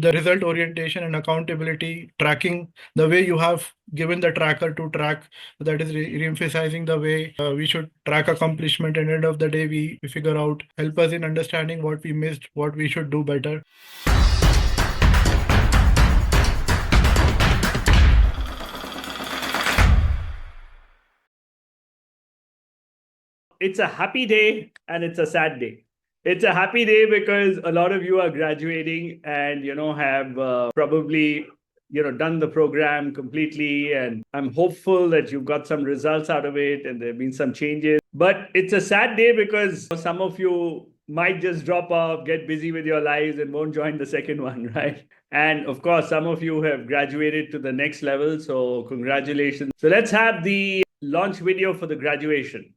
the result orientation and accountability, tracking the way you have given the tracker to track, that is re-emphasizing the way we should track accomplishment, and end of the day we figure out, help us in understanding what we missed, what we should do better. It's a happy day and it's a sad day. It's a happy day because a lot of you are graduating and have probably done the program completely, and I'm hopeful that you've got some results out of it and there have been some changes. But it's a sad day because some of you might just drop off, get busy with your lives, and won't join the second one, right? And of course, some of you have graduated to the next level, so congratulations. So let's have the launch video for the graduation.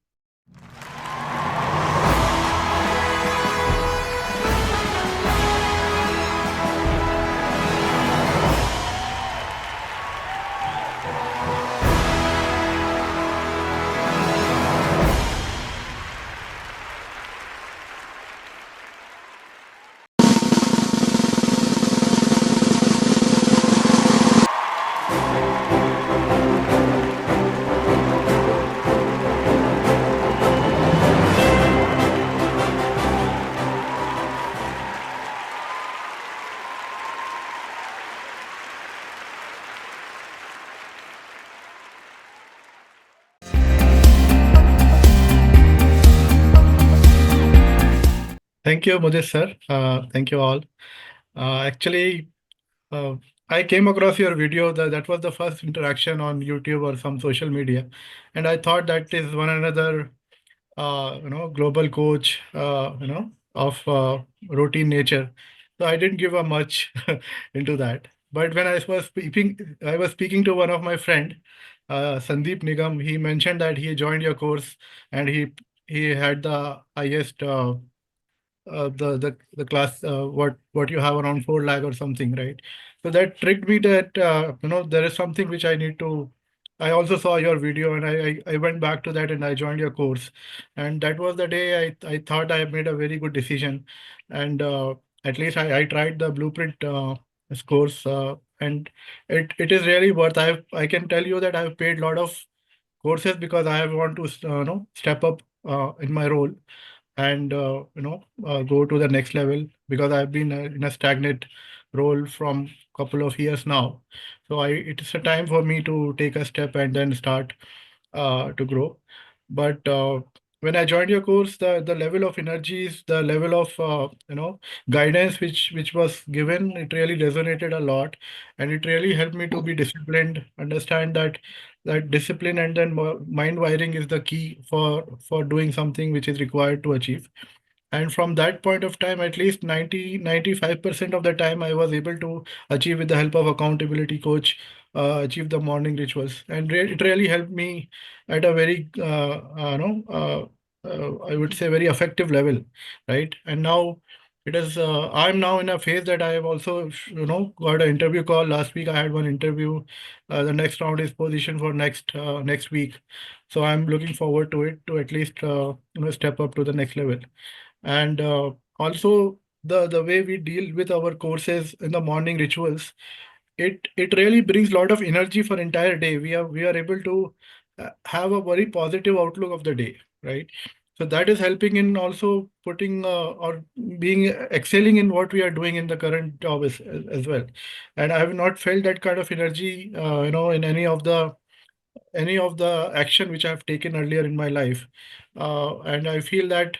Thank you, Mudit sir. Thank you all. Actually, I came across your video. That was the first interaction on YouTube or some social media, and I thought that is one another, global coach, of routine nature. So I didn't give a much into that. But when I was speaking to one of my friend, Sandeep Nigam. He mentioned that he joined your course and he had the highest. The class, what you have around 4 lakh or something, right? So that tricked me that there is something which I need to. I also saw your video and I went back to that and I joined your course, and that was the day I thought I made a very good decision, and at least I tried the blueprint course, and it is really worth. I can tell you that I've paid a lot of courses because I want to step up in my role and go to the next level, because I've been in a stagnant role from couple of years now. So it's a time for me to take a step and then start to grow. But when I joined your course, the level of energies, the level of guidance which was given, it really resonated a lot, and it really helped me to be disciplined, understand that discipline and then mind wiring is the key for doing something which is required to achieve. And from that point of time, at least 95% of the time, I was able to achieve with the help of accountability coach, achieve the morning rituals. And it really helped me at a very, I would say very effective level, right? And now I'm now in a phase that I have also, got an interview call. Last week, I had one interview. The next round is positioned for next week. So I'm looking forward to it, to at least, step up to the next level. And also the way we deal with our courses in the morning rituals, it really brings a lot of energy for entire day. We are able to have a very positive outlook of the day, right? So that is helping in also putting or being excelling in what we are doing in the current job as well. And I have not felt that kind of energy in any of the action which I have taken earlier in my life. And I feel that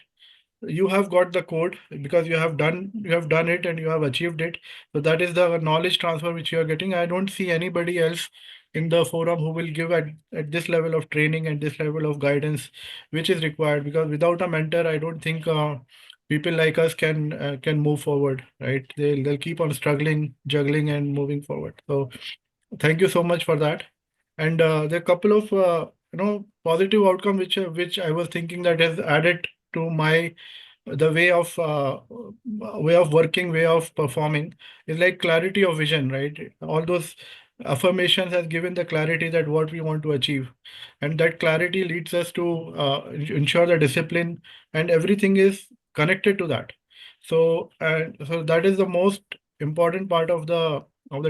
you have got the code because you have done it and you have achieved it. So that is the knowledge transfer which you are getting. I don't see anybody else in the forum who will give at this level of training and this level of guidance which is required, because without a mentor I don't think people like us can move forward, right? They'll keep on struggling, juggling and moving forward. So thank you so much for that. And there are a couple of positive outcome which I was thinking that has added to my the way of working, way of performing, is like clarity of vision, right? All those affirmations has given the clarity that what we want to achieve, and that clarity leads us to ensure the discipline, and everything is connected to that. So that is the most important part of the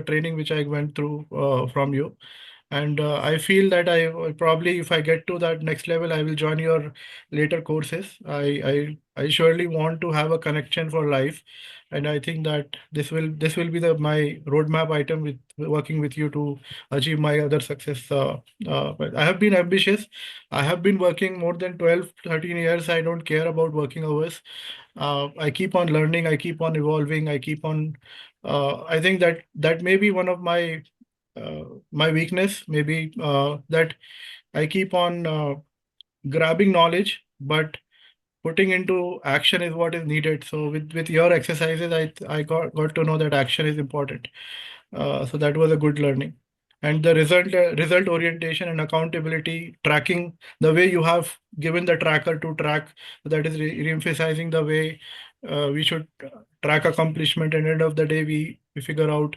training which I went through from you. And I feel that I probably, if I get to that next level, I will join your later courses. I surely want to have a connection for life, and I think that this will be the my roadmap item with working with you to achieve my other success. But I have been ambitious. I have been working more than 12, 13 years. I don't care about working hours. I keep on learning. I keep on evolving. I keep on. I think that may be one of my weakness, maybe that I keep on grabbing knowledge, but putting into action is what is needed. So with your exercises, I got to know that action is important. So that was a good learning. And the result orientation and accountability tracking, the way you have given the tracker to track, that is re-emphasizing the way we should track accomplishment, and end of the day we figure out,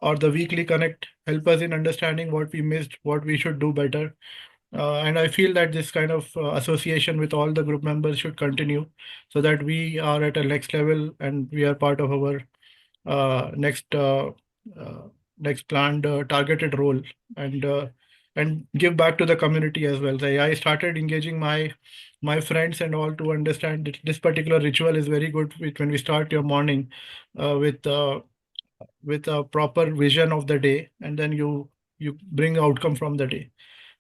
or the weekly connect help us in understanding what we missed, what we should do better. And I feel that this kind of association with all the group members should continue, so that we are at a next level and we are part of our uh, next uh, uh, next planned targeted role, and give back to the community as well. So I started engaging my friends and all to understand that this particular ritual is very good when we start your morning with a proper vision of the day, and then you bring outcome from the day.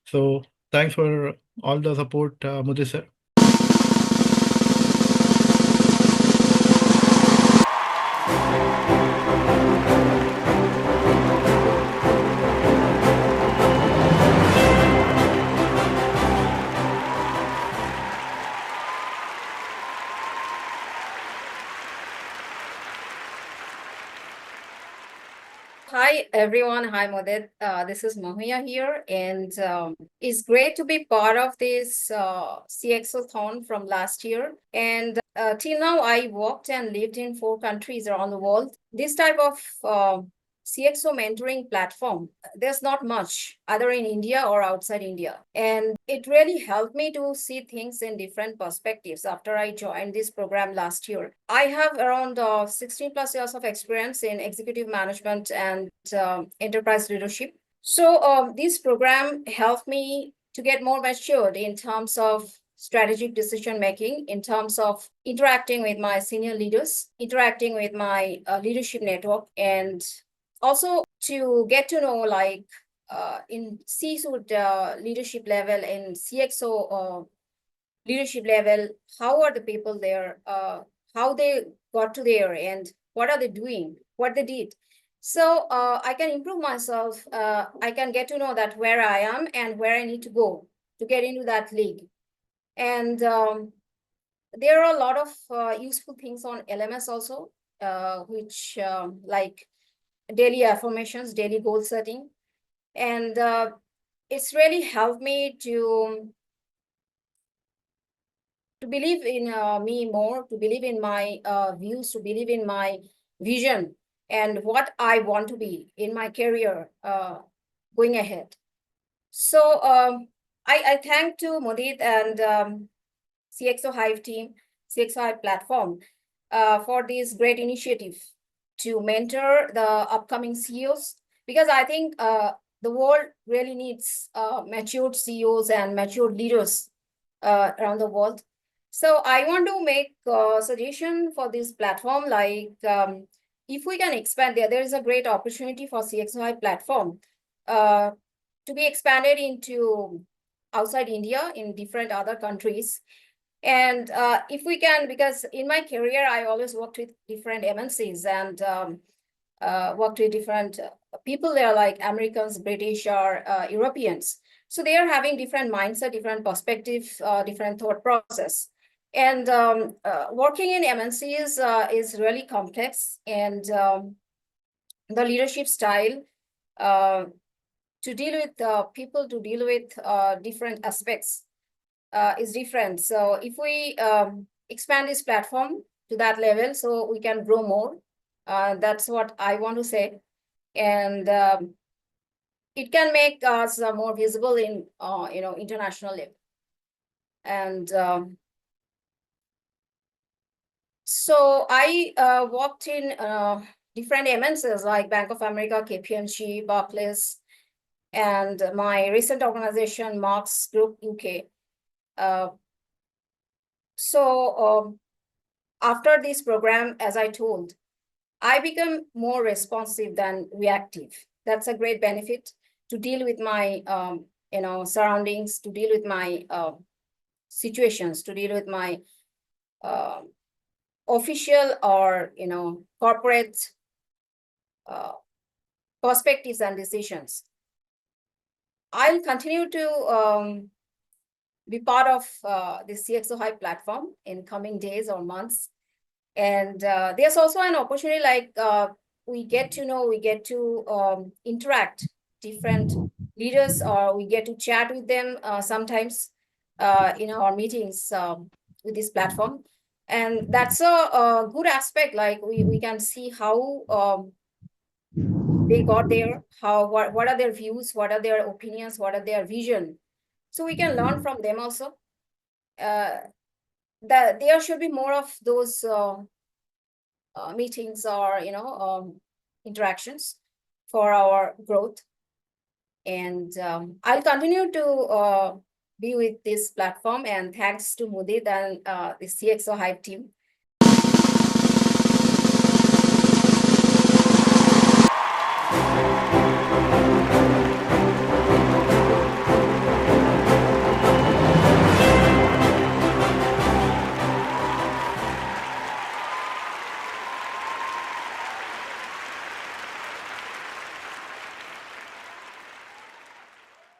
So thanks for all the support, Mudit sir. Hi everyone. Hi Mudit. This is Mahuya here, and it's great to be part of this CXO-thon from last year. And till now, I worked and lived in 4 countries around the world. This type of CXO mentoring platform, there's not much either in India or outside India. And it really helped me to see things in different perspectives after I joined this program last year. I have around 16 plus years of experience in executive management and enterprise leadership. So this program helped me to get more matured in terms of strategic decision making, in terms of interacting with my senior leaders, interacting with my leadership network, and also to get to know, like, in C-suite leadership level, in CXO leadership level, how are the people there, how they got to there, and what are they doing, what they did. So I can improve myself. I can get to know that where I am and where I need to go to get into that league. And there are a lot of useful things on LMS also, which like daily affirmations, daily goal setting. And it's really helped me to believe in me more, to believe in my views, to believe in my vision and what I want to be in my career going ahead. So I thank to Mudit and CXO Hive team, CXO Hive platform for this great initiative to mentor the upcoming CEOs, because I think the world really needs matured CEOs and matured leaders around the world. So I want to make a suggestion for this platform, like if we can expand there is a great opportunity for CXOI platform to be expanded into outside India in different other countries. And if we can, because in my career, I always worked with different MNCs and worked with different people there, like Americans, British, or Europeans. So they are having different mindset, different perspective, different thought process. And working in MNCs is really complex, and the leadership style to deal with people, to deal with different aspects is different. So if we expand this platform to that level, so we can grow more, that's what I want to say. And it can make us more visible in international level. And so I worked in different MNCs like Bank of America, KPMG, Barclays, and my recent organization, Marks Group UK. After this program, as I told, I become more responsive than reactive. That's a great benefit to deal with my surroundings, to deal with my situations, to deal with my official or corporate perspectives and decisions. I'll continue to be part of the cxohive platform in coming days or months. And there's also an opportunity, like we get to interact different leaders, or we get to chat with them sometimes in our meetings with this platform. And that's a good aspect, like we can see how they got there, what are their views, what are their opinions, what are their vision. So we can learn from them also. There should be more of those meetings or interactions for our growth. And I'll continue to be with this platform, and thanks to Mudit and the cxohive team.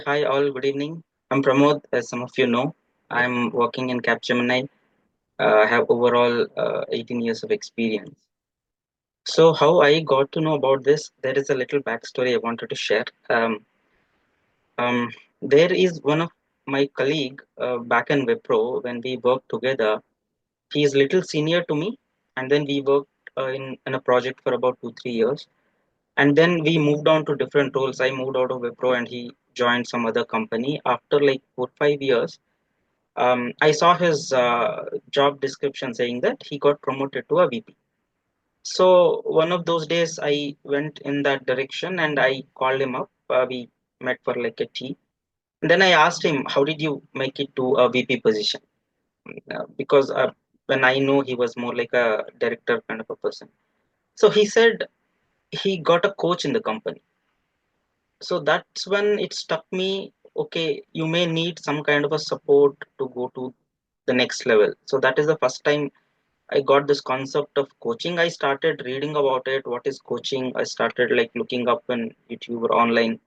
Hi, all. Good evening. I'm Pramod, as some of you know. I'm working in Capgemini. I have overall 18 years of experience. So, how I got to know about this, there is a little backstory I wanted to share. Um, there is one of my colleague back in Wipro when we worked together. He is little senior to me, and then we worked in a project for about 2 3 years, and then we moved on to different roles. I moved out of Wipro, and he joined some other company. After like 4 5 years, I saw his job description saying that he got promoted to a VP. So one of those days, I went in that direction and I called him up. We met for like a tea. And then I asked him, "How did you make it to a VP position?" Because when I know he was more like a director kind of a person. So he said he got a coach in the company. So that's when it struck me. Okay, you may need some kind of a support to go to the next level. So that is the first time I got this concept of coaching. I started reading about it. What is coaching? I started like looking up on YouTube or online,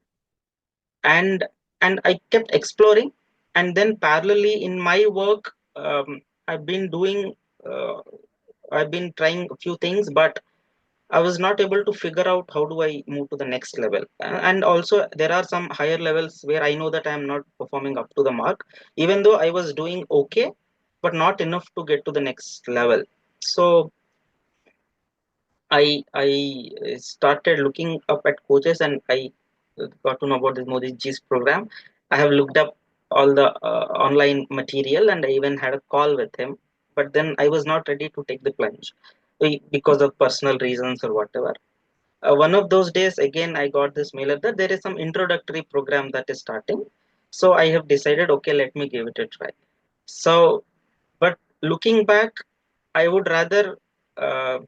and I kept exploring. And then parallelly in my work, I've been doing. Uh, I've been trying a few things, but I was not able to figure out how do I move to the next level. And also there are some higher levels where I know that I am not performing up to the mark, even though I was doing okay, but not enough to get to the next level. So I started looking up at coaches, and I got to know about this Modi G's program. I have looked up all the online material, and I even had a call with him. But then I was not ready to take the plunge because of personal reasons or whatever. One of those days, again, I got this mailer that there is some introductory program that is starting. So I have decided, okay, let me give it a try. So, but looking back, I would rather uh,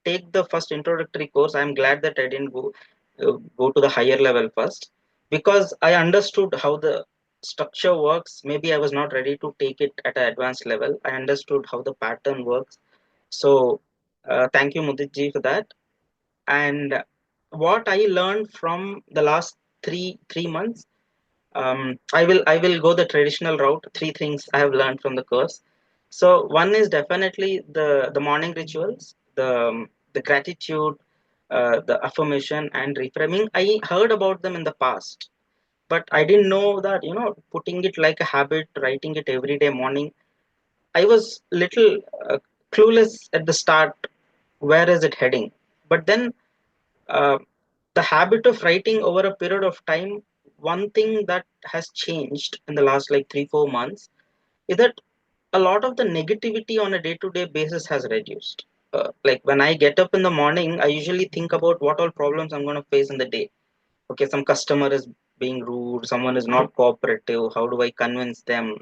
take the first introductory course. I'm glad that I didn't go to the higher level first, because I understood how the structure works. Maybe I was not ready to take it at an advanced level. I understood how the pattern works. So, thank you, Mudit ji, for that. And what I learned from the last three months, I will go the traditional route. Three things I have learned from the course. So one is definitely the morning rituals, the gratitude, the affirmation and reframing. I heard about them in the past, but I didn't know that, putting it like a habit, writing it every day morning. I was little clueless at the start. Where is it heading? But then uh, the habit of writing over a period of time, one thing that has changed in the last like 3 4 months is that a lot of the negativity on a day to day basis has reduced. like when I get up in the morning, I usually think about what all problems I'm going to face in the day. Okay, some customer is being rude, someone is not cooperative. How do I convince them?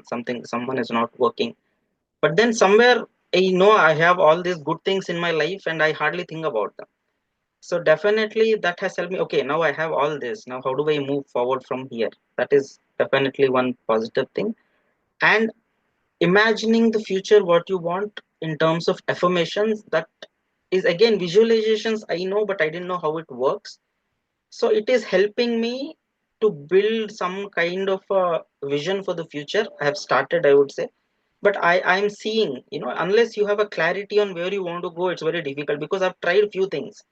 Someone is not working. But then somewhere I know I have all these good things in my life and I hardly think about them. So definitely that has helped me. Okay, now I have all this. Now how do I move forward from here? That is definitely one positive thing. And imagining the future, what you want in terms of affirmations, that is again visualizations. I know, but I didn't know how it works. So it is helping me to build some kind of a vision for the future. I have started, I would say, but I'm seeing, unless you have a clarity on where you want to go, it's very difficult, because I've tried few things.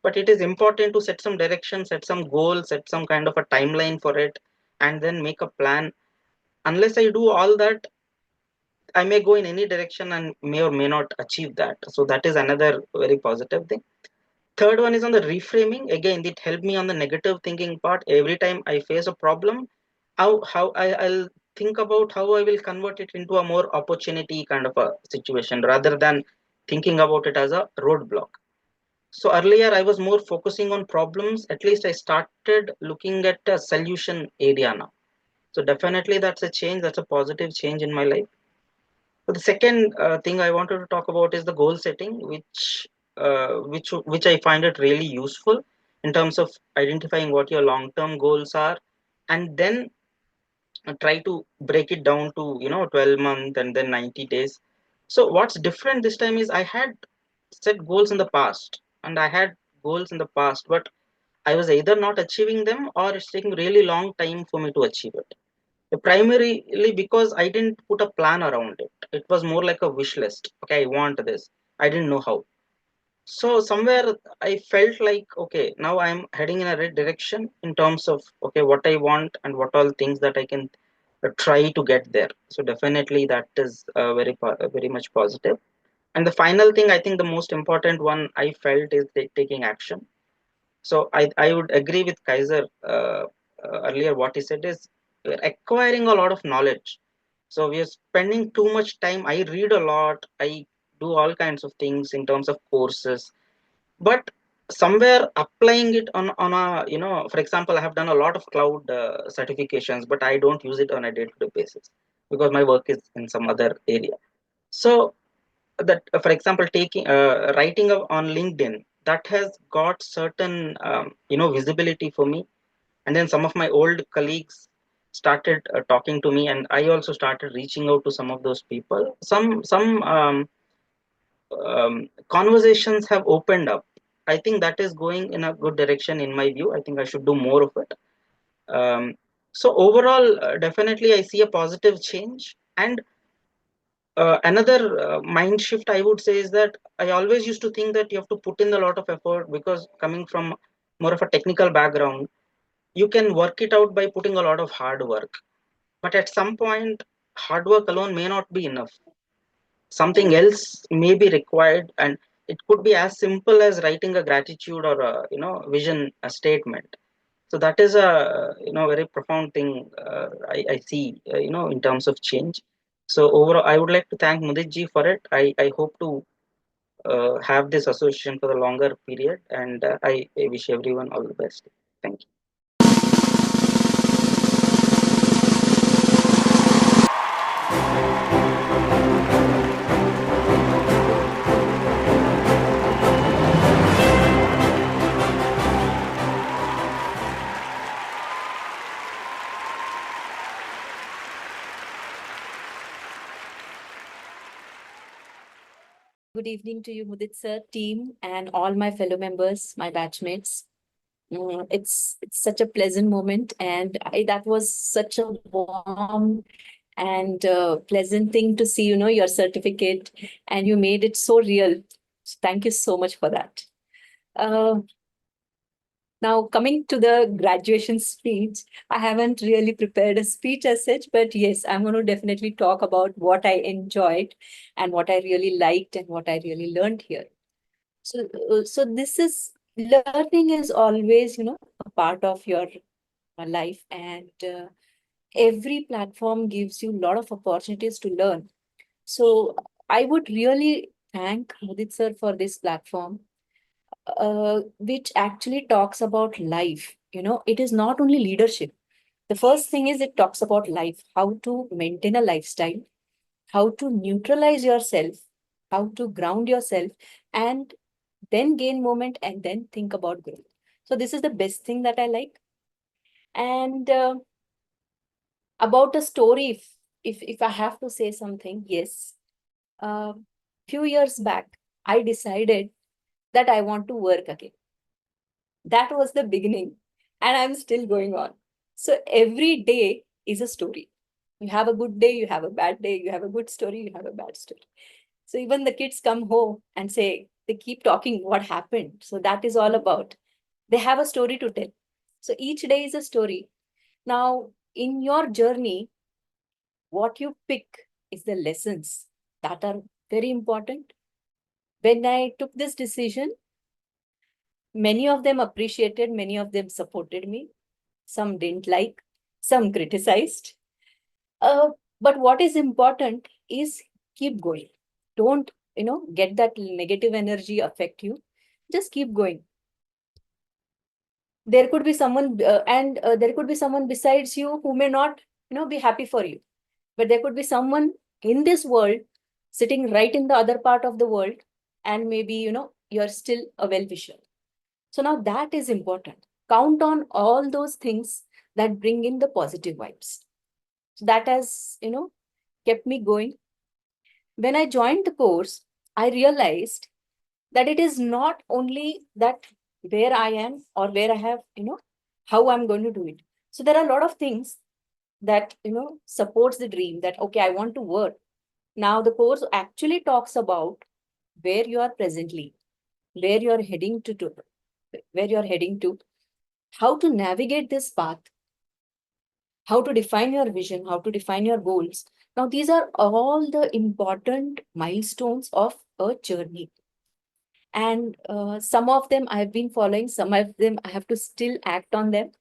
But it is important to set some direction, set some goals, set some kind of a timeline for it, and then make a plan. Unless I do all that, I may go in any direction and may or may not achieve that. So that is another very positive thing. Third one is on the reframing. Again, it helped me on the negative thinking part. Every time I face a problem, I'll think about how I will convert it into a more opportunity kind of a situation, rather than thinking about it as a roadblock. So earlier I was more focusing on problems. At least I started looking at a solution area now. So definitely that's a change. That's a positive change in my life. So the second thing I wanted to talk about is the goal setting, which I find it really useful in terms of identifying what your long-term goals are, and then try to break it down to 12 months and then 90 days. So what's different this time is I had set goals in the past, and I had goals in the past, but I was either not achieving them or it's taking really long time for me to achieve it. Primarily because I didn't put a plan around it. It was more like a wish list. Okay, I want this. I didn't know how. So somewhere I felt like, okay, now I'm heading in a right direction in terms of, okay, what I want and what all things that I can try to get there. So definitely that is very much positive. And the final thing, I think the most important one I felt is taking action. So I would agree with Kaiser earlier. What he said is we're acquiring a lot of knowledge. So we are spending too much time. I read a lot. I do all kinds of things in terms of courses, but somewhere applying it on a, for example, I have done a lot of cloud certifications, but I don't use it on a day-to-day basis because my work is in some other area. So that for example, taking writing on LinkedIn, that has got certain visibility for me. And then some of my old colleagues started talking to me, and I also started reaching out to some of those people. Some conversations have opened up. I think that is going in a good direction in my view. I think I should do more of it. So overall, definitely I see a positive change. And another mind shift I would say is that I always used to think that you have to put in a lot of effort, because coming from more of a technical background, you can work it out by putting a lot of hard work. But at some point, hard work alone may not be enough. Something else may be required, and it could be as simple as writing a gratitude or a vision a statement. So that is a very profound thing I see in terms of change. So overall, I would like to thank Mudit ji for it. I hope to have this association for a longer period, and I wish everyone all the best. Thank you. Good evening to you, Mudit sir, team, and all my fellow members, my batchmates. It's such a pleasant moment, and that was such a warm and pleasant thing to see. Your certificate, and you made it so real. So thank you so much for that. Now, coming to the graduation speech, I haven't really prepared a speech as such, but yes, I'm going to definitely talk about what I enjoyed and what I really liked and what I really learned here. So this is learning is always, a part of your life, and every platform gives you a lot of opportunities to learn. So I would really thank Mudit sir for this platform, which actually talks about life. It is not only leadership. The first thing is it talks about life, how to maintain a lifestyle, how to neutralize yourself, how to ground yourself, and then gain moment and then think about growth. So this is the best thing that I like. And about a story, if I have to say something, yes. Few years back, I decided that I want to work again. That was the beginning, and I'm still going on. So every day is a story. You have a good day, you have a bad day, you have a good story, you have a bad story. So even the kids come home and say, they keep talking what happened. So that is all about. They have a story to tell. So each day is a story. Now, in your journey, what you pick is the lessons that are very important. When I took this decision, many of them appreciated, many of them supported me. Some didn't like, some criticized. But what is important is keep going. Don't, get that negative energy affect you. Just keep going. There could be someone, and there could be someone besides you who may not, be happy for you. But there could be someone in this world sitting right in the other part of the world, and maybe, you're still a well-wisher. So now that is important. Count on all those things that bring in the positive vibes. So that has, kept me going. When I joined the course, I realized that it is not only that where I am or where I have, how I'm going to do it. So there are a lot of things that, supports the dream that, okay, I want to work. Now the course actually talks about where you are presently, where you're heading to, where you're heading to, how to navigate this path, how to define your vision, how to define your goals. Now, these are all the important milestones of a journey. And some of them I have been following, some of them I have to still act on them.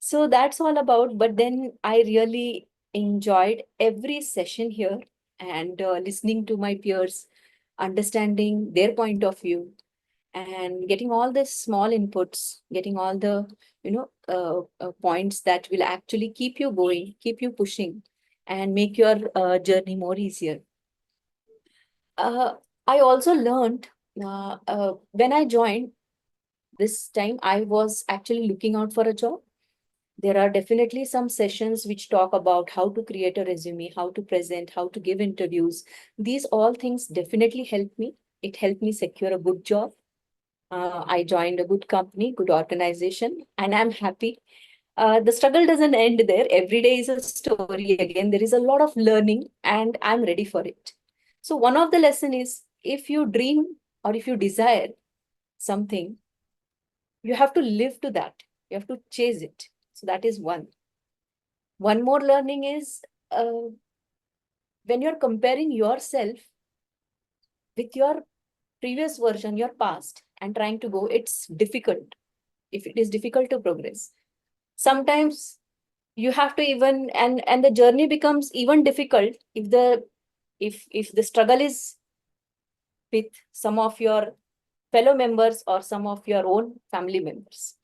So that's all about. But then I really enjoyed every session here and listening to my peers, understanding their point of view, and getting all the small inputs, getting all the points that will actually keep you going, keep you pushing, and make your journey more easier. I also learned when I joined this time, I was actually looking out for a job. There are definitely some sessions which talk about how to create a resume, how to present, how to give interviews. These all things definitely helped me. It helped me secure a good job. I joined a good company, good organization, and I'm happy. The struggle doesn't end there. Every day is a story again. There is a lot of learning, and I'm ready for it. So one of the lesson is if you dream or if you desire something, you have to live to that. You have to chase it. So that is one. One more learning is when you're comparing yourself with your previous version, your past, and trying to go, it's difficult. If it is difficult to progress, sometimes you have to even, and the journey becomes even difficult if the struggle is with some of your fellow members or some of your own family members.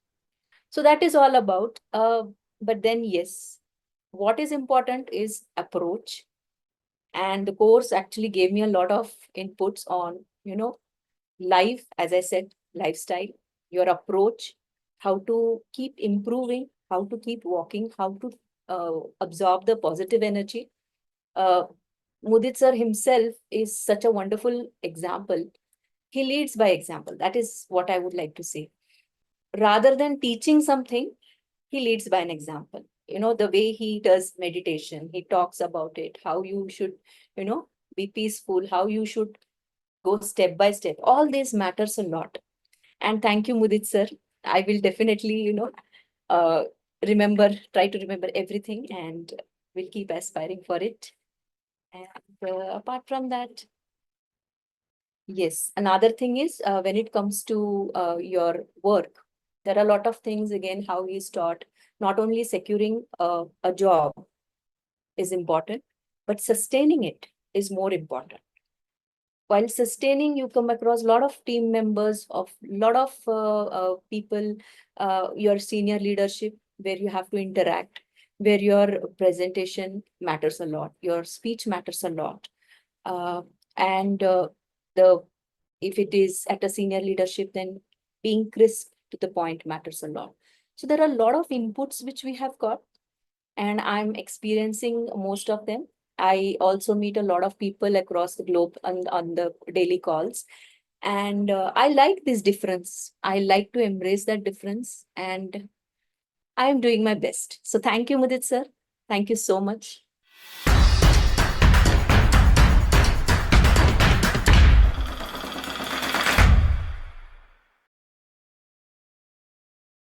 So that is all about. But then, yes, what is important is approach. And the course actually gave me a lot of inputs on, life, as I said, lifestyle, your approach, how to keep improving, how to keep walking, how to absorb the positive energy. Uh, Mudit sir himself is such a wonderful example. He leads by example. That is what I would like to say. Rather than teaching something, he leads by an example. The way he does meditation, he talks about it, how you should, be peaceful, how you should go step by step. All this matters a lot. And thank you, Mudit sir. I will definitely, uh, try to remember everything, and will keep aspiring for it. And apart from that, yes, another thing is when it comes to your work, there are a lot of things, again, how he's taught, not only securing a job is important, but sustaining it is more important. while sustaining, you come across a lot of team members, of lot of people, your senior leadership, where you have to interact, where your presentation matters a lot, your speech matters a lot. And the if it is at a senior leadership, then being crisp to the point matters a lot. So there are a lot of inputs which we have got, and I'm experiencing most of them. I also meet a lot of people across the globe on the daily calls. And I like this difference. I like to embrace that difference, and I am doing my best. So thank you, Mudit sir. Thank you so much.